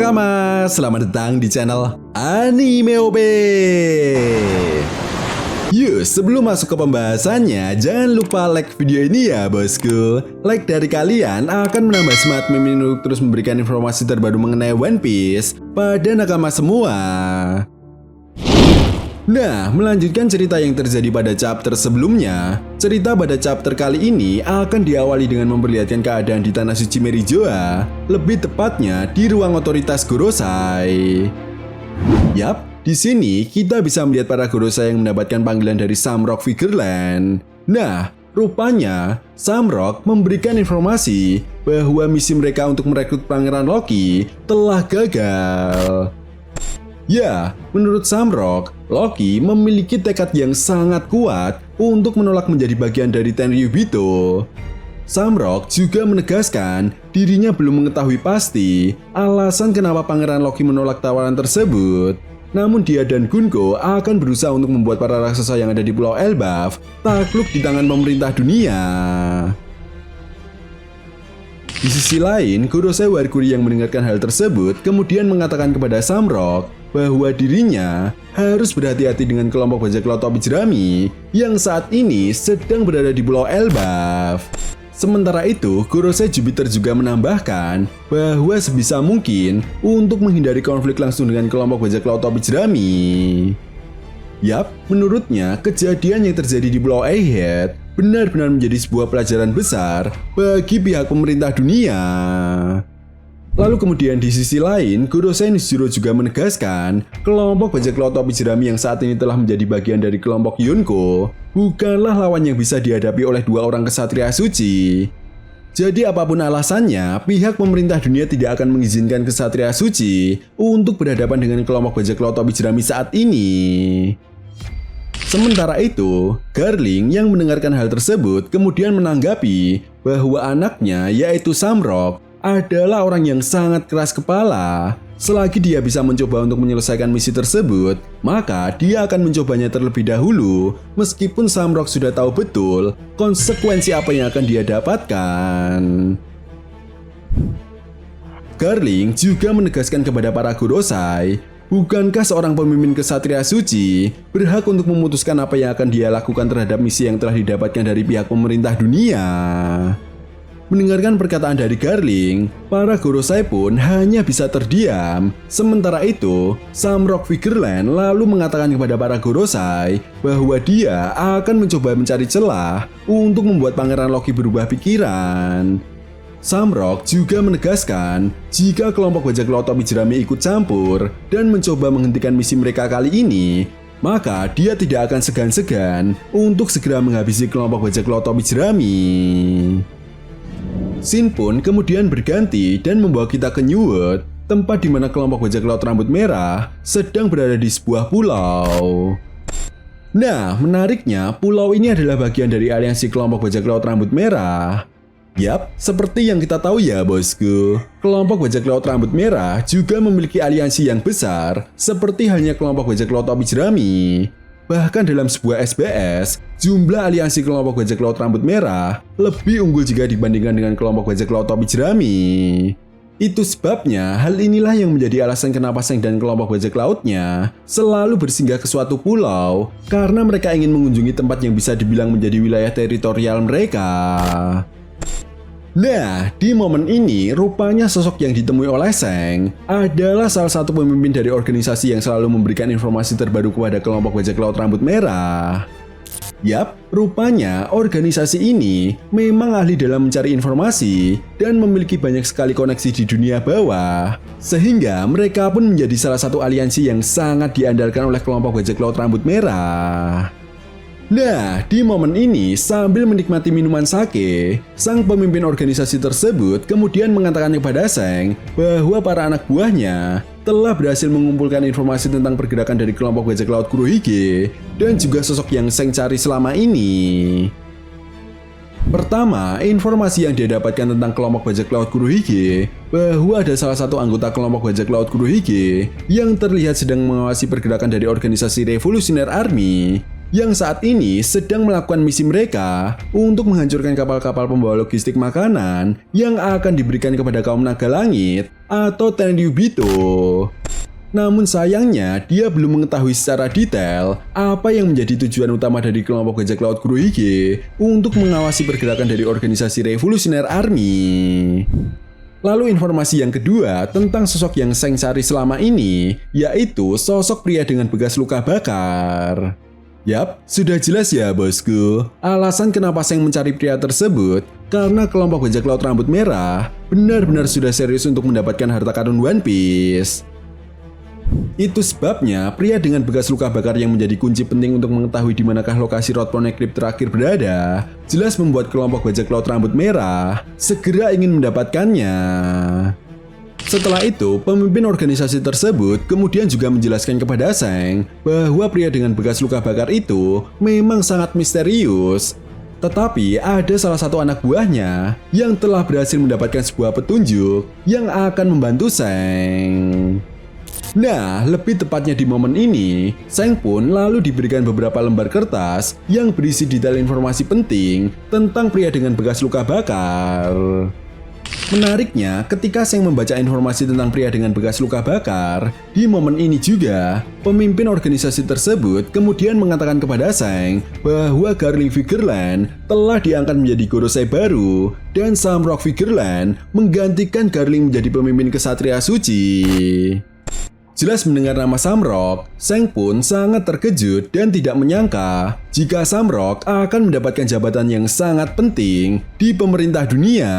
Nakama, selamat datang di channel Anime OP. Yuk, sebelum masuk ke pembahasannya, jangan lupa like video ini ya bosku. Like dari kalian akan menambah semangat Mimin untuk terus memberikan informasi terbaru mengenai One Piece pada nakama semua. Nah, melanjutkan cerita yang terjadi pada chapter sebelumnya, cerita pada chapter kali ini akan diawali dengan memperlihatkan keadaan di Tanah Suci Merijoa, lebih tepatnya di ruang otoritas Gorosei. Yap, di sini kita bisa melihat para Gorosei yang mendapatkan panggilan dari Samrock Figureland. Nah, rupanya Samrock memberikan informasi bahwa misi mereka untuk merekrut Pangeran Loki telah gagal. Ya, menurut Samrock, Loki memiliki tekad yang sangat kuat untuk menolak menjadi bagian dari Tenryubito. Samrock juga menegaskan dirinya belum mengetahui pasti alasan kenapa Pangeran Loki menolak tawaran tersebut. Namun dia dan Gunko akan berusaha untuk membuat para raksasa yang ada di Pulau Elbaf takluk di tangan pemerintah dunia. Di sisi lain, Gorosei Warkuri yang mendengarkan hal tersebut kemudian mengatakan kepada Samrock bahwa dirinya harus berhati-hati dengan kelompok bajak laut topi jerami yang saat ini sedang berada di Pulau Elbaf. Sementara itu, Gorosei Jupiter juga menambahkan bahwa sebisa mungkin untuk menghindari konflik langsung dengan kelompok bajak laut topi jerami. Yap, menurutnya kejadian yang terjadi di Pulau Egghead benar-benar menjadi sebuah pelajaran besar bagi pihak pemerintah dunia. Lalu kemudian di sisi lain, Gorosei Nishijuro juga menegaskan kelompok bajak laut topi jerami yang saat ini telah menjadi bagian dari kelompok Yonko bukanlah lawan yang bisa dihadapi oleh dua orang kesatria suci. Jadi apapun alasannya, pihak pemerintah dunia tidak akan mengizinkan kesatria suci untuk berhadapan dengan kelompok bajak laut topi jerami saat ini. Sementara itu, Garling yang mendengarkan hal tersebut kemudian menanggapi bahwa anaknya yaitu Samrock adalah orang yang sangat keras kepala. Selagi dia bisa mencoba untuk menyelesaikan misi tersebut, maka dia akan mencobanya terlebih dahulu meskipun Samrock sudah tahu betul konsekuensi apa yang akan dia dapatkan. Garling juga menegaskan kepada para Gorosei, bukankah seorang pemimpin kesatria suci berhak untuk memutuskan apa yang akan dia lakukan terhadap misi yang telah didapatkan dari pihak pemerintah dunia? Mendengarkan perkataan dari Garling, para Gorosei pun hanya bisa terdiam. Sementara itu, Samrock Figureland lalu mengatakan kepada para Gorosei bahwa dia akan mencoba mencari celah untuk membuat Pangeran Loki berubah pikiran. Samrock juga menegaskan jika kelompok bajak laut topi jerami ikut campur dan mencoba menghentikan misi mereka kali ini, maka dia tidak akan segan-segan untuk segera menghabisi kelompok bajak laut topi jerami. Scene pun kemudian berganti dan membawa kita ke New World, tempat di mana kelompok bajak laut rambut merah sedang berada di sebuah pulau. Nah, menariknya pulau ini adalah bagian dari aliansi kelompok bajak laut rambut merah. Yap, seperti yang kita tahu ya bosku, kelompok bajak laut rambut merah juga memiliki aliansi yang besar, seperti halnya kelompok bajak laut topi jerami. Bahkan dalam sebuah SBS, jumlah aliansi kelompok bajak laut rambut merah lebih unggul jika dibandingkan dengan kelompok bajak laut topi jerami. Itu sebabnya hal inilah yang menjadi alasan kenapa Seng dan kelompok bajak lautnya selalu bersinggah ke suatu pulau, karena mereka ingin mengunjungi tempat yang bisa dibilang menjadi wilayah teritorial mereka. Nah, di momen ini rupanya sosok yang ditemui oleh Seng adalah salah satu pemimpin dari organisasi yang selalu memberikan informasi terbaru kepada kelompok bajak laut rambut merah. Yap, rupanya organisasi ini memang ahli dalam mencari informasi dan memiliki banyak sekali koneksi di dunia bawah, sehingga mereka pun menjadi salah satu aliansi yang sangat diandalkan oleh kelompok bajak laut rambut merah. Nah, di momen ini sambil menikmati minuman sake, sang pemimpin organisasi tersebut kemudian mengatakan kepada Seng bahwa para anak buahnya telah berhasil mengumpulkan informasi tentang pergerakan dari kelompok bajak laut Kurohige dan juga sosok yang Seng cari selama ini. Pertama, informasi yang dia dapatkan tentang kelompok bajak laut Kurohige bahwa ada salah satu anggota kelompok bajak laut Kurohige yang terlihat sedang mengawasi pergerakan dari organisasi Revolutionary Army. yang saat ini sedang melakukan misi mereka untuk menghancurkan kapal-kapal pembawa logistik makanan yang akan diberikan kepada kaum naga langit atau Tenryubito. Namun sayangnya dia belum mengetahui secara detail apa yang menjadi tujuan utama dari kelompok bajak laut Kurohige untuk mengawasi pergerakan dari organisasi Revolutionary Army. Lalu informasi yang kedua tentang sosok yang Seng cari selama ini, yaitu sosok pria dengan bekas luka bakar. Yap, sudah jelas ya bosku. Alasan kenapa Seng mencari pria tersebut karena kelompok bajak laut rambut merah benar-benar sudah serius untuk mendapatkan harta karun One Piece. Itu sebabnya pria dengan bekas luka bakar yang menjadi kunci penting untuk mengetahui di manakah lokasi Road Poneglyph terakhir berada, jelas membuat kelompok bajak laut rambut merah segera ingin mendapatkannya. Setelah itu, pemimpin organisasi tersebut kemudian juga menjelaskan kepada Seng bahwa pria dengan bekas luka bakar itu memang sangat misterius. Tetapi ada salah satu anak buahnya yang telah berhasil mendapatkan sebuah petunjuk yang akan membantu Seng. Nah, lebih tepatnya di momen ini, Seng pun lalu diberikan beberapa lembar kertas yang berisi detail informasi penting tentang pria dengan bekas luka bakar. Menariknya, ketika Seng membaca informasi tentang pria dengan bekas luka bakar, di momen ini juga, pemimpin organisasi tersebut kemudian mengatakan kepada Seng bahwa Garling Figureland telah diangkat menjadi Gorosei baru, dan Samrock Figureland menggantikan Garling menjadi pemimpin kesatria suci. Jelas mendengar nama Samrock, Seng pun sangat terkejut dan tidak menyangka jika Samrock akan mendapatkan jabatan yang sangat penting di pemerintah dunia.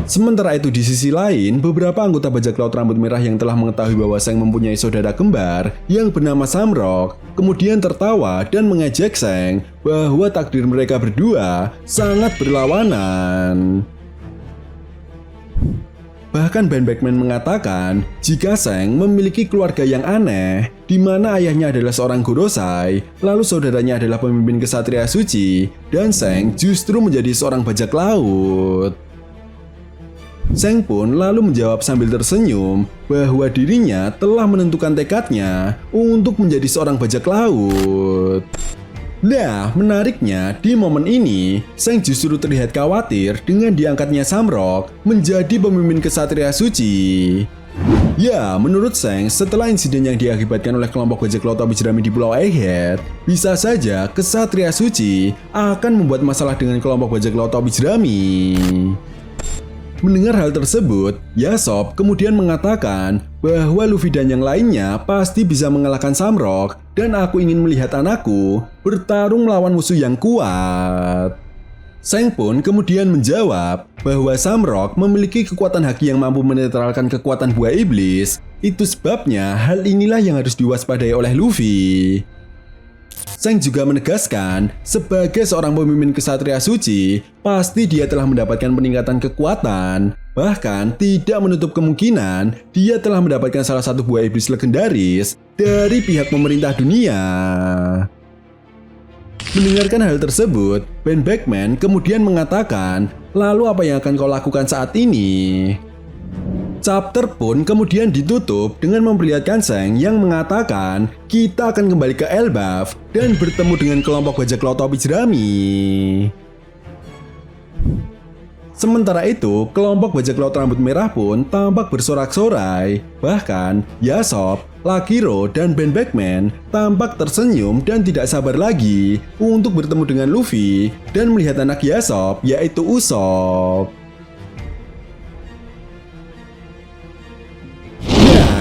Sementara itu di sisi lain, beberapa anggota bajak laut rambut merah yang telah mengetahui bahwa Seng mempunyai saudara kembar yang bernama Samrock, kemudian tertawa dan mengejek Seng bahwa takdir mereka berdua sangat berlawanan. Bahkan Ben Beckman mengatakan jika Seng memiliki keluarga yang aneh, di mana ayahnya adalah seorang Gorosei, lalu saudaranya adalah pemimpin kesatria suci, dan Seng justru menjadi seorang bajak laut. Seng pun lalu menjawab sambil tersenyum bahwa dirinya telah menentukan tekadnya untuk menjadi seorang bajak laut. Nah, menariknya di momen ini, Seng justru terlihat khawatir dengan diangkatnya Samrock menjadi pemimpin kesatria suci. Ya, menurut Seng, setelah insiden yang diakibatkan oleh kelompok bajak laut topi jerami di Pulau Egghead, bisa saja kesatria suci akan membuat masalah dengan kelompok bajak laut topi jerami. Mendengar hal tersebut, Yasop kemudian mengatakan bahwa Luffy dan yang lainnya pasti bisa mengalahkan Samrock dan aku ingin melihat anakku bertarung melawan musuh yang kuat. Seng pun kemudian menjawab bahwa Samrock memiliki kekuatan haki yang mampu menetralkan kekuatan buah iblis. Itu sebabnya hal inilah yang harus diwaspadai oleh Luffy. Seng juga menegaskan, sebagai seorang pemimpin kesatria suci, pasti dia telah mendapatkan peningkatan kekuatan. Bahkan tidak menutup kemungkinan dia telah mendapatkan salah satu buah iblis legendaris dari pihak pemerintah dunia. Mendengarkan hal tersebut, Ben Beckman kemudian mengatakan, lalu apa yang akan kau lakukan saat ini? Chapter pun kemudian ditutup dengan memperlihatkan Seng yang mengatakan kita akan kembali ke Elbaf dan bertemu dengan kelompok bajak laut topi jerami. Sementara itu, kelompok bajak laut rambut merah pun tampak bersorak-sorai. Bahkan, Yasop, Lakiro, dan Ben Beckman tampak tersenyum dan tidak sabar lagi untuk bertemu dengan Luffy dan melihat anak Yasop, yaitu Usopp.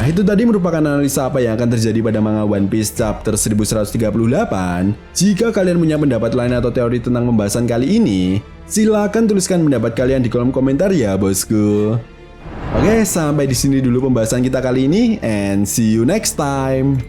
Itu tadi merupakan analisa apa yang akan terjadi pada manga One Piece chapter 1138. Jika kalian punya pendapat lain atau teori tentang pembahasan kali ini, silakan tuliskan pendapat kalian di kolom komentar ya bosku. Oke, sampai di sini dulu pembahasan kita kali ini and see you next time.